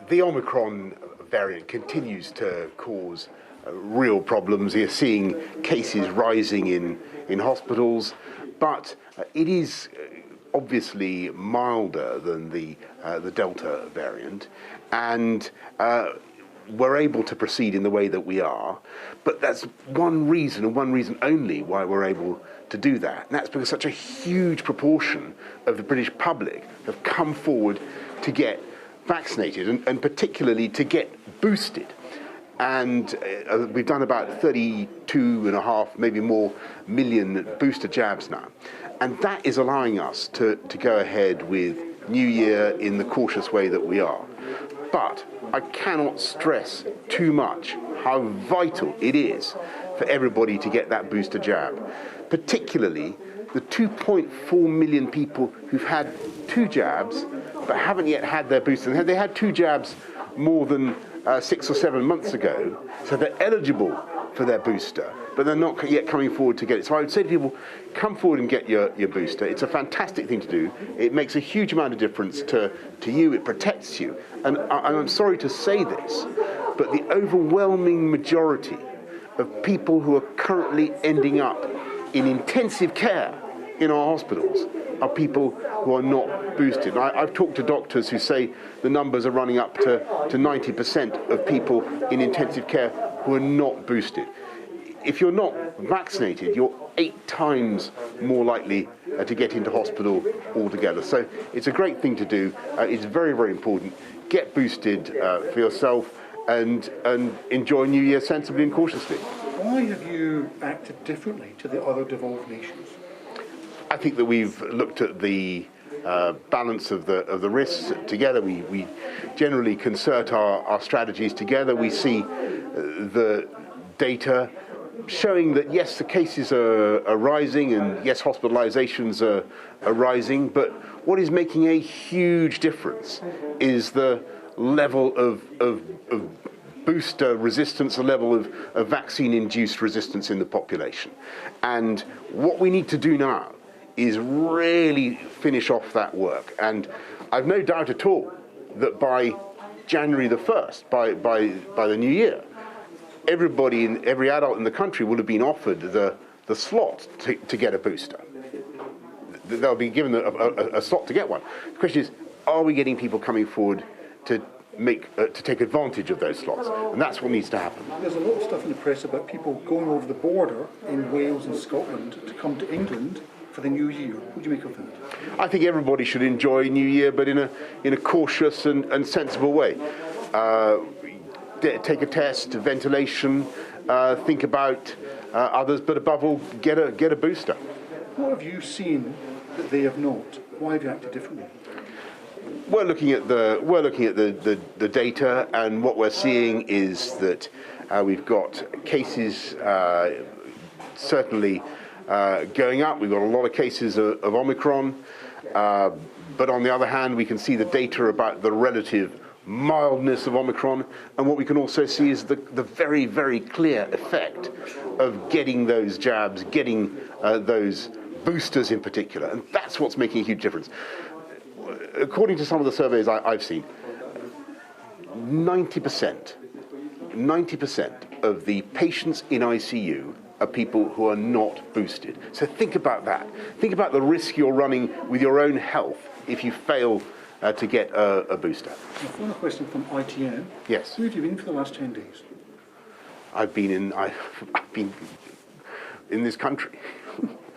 The Omicron variant continues to cause real problems. You're seeing cases rising in hospitals, but it is obviously milder than the Delta variant, and we're able to proceed in the way that we are. But that's one reason, and one reason only, why we're able to do that. And that's because such a huge proportion of the British public have come forward to get vaccinated, and particularly to get boosted. And we've done about 32.5, maybe more, million booster jabs now. And that is allowing us to go ahead with New Year in the cautious way that we are. But I cannot stress too much how vital it is for everybody to get that booster jab, particularly the 2.4 million people who've had 2 jabs but haven't yet had their booster. They had 2 jabs more than 6 or 7 months ago, so they're eligible for their booster, but they're not yet coming forward to get it. So I would say to people, come forward and get your booster. It's a fantastic thing to do. It makes a huge amount of difference to you. It protects you. And I'm sorry to say this, but the overwhelming majority of people who are currently ending up in intensive care in our hospitals are people who are not boosted. I've talked to doctors who say the numbers are running up to 90% of people in intensive care who are not boosted. If you're not vaccinated, you're 8 times more likely to get into hospital altogether. So it's a great thing to do. It's very, very important. Get boosted for yourself and enjoy New Year sensibly and cautiously. Why have you acted differently to the other devolved nations? I think that we've looked at the balance of the risks together. We generally concert our strategies together. We see the data showing that yes, the cases are rising, and yes, hospitalizations are rising, but what is making a huge difference is the level of booster resistance, the level of vaccine-induced resistance in the population. And what we need to do now is really finish off that work. And I've no doubt at all that by January the 1st, by the new year, every adult in the country will have been offered the slot to get a booster. They'll be given a slot to get one. The question is, are we getting people coming forward to take advantage of those slots? And that's what needs to happen. There's a lot of stuff in the press about people going over the border in Wales and Scotland to come to England for the new year. What do you make of that? I think everybody should enjoy New Year, but in a cautious and sensible way. Take a test, ventilation, think about others, but above all, get a booster. What have you seen that they have not? Why have you acted differently? We're looking at the data, and what we're seeing is that we've got cases certainly going up. We've got a lot of cases of Omicron, but on the other hand, we can see the data about the relative mildness of Omicron, and what we can also see is the very, very clear effect of getting those jabs, getting those boosters in particular, and that's what's making a huge difference. According to some of the surveys I've seen, 90% of the patients in ICU are people who are not boosted. So think about that. Think about the risk you're running with your own health if you fail to get a booster. A final question from ITN. Yes. Where have you been for the last 10 days? I've been in this country.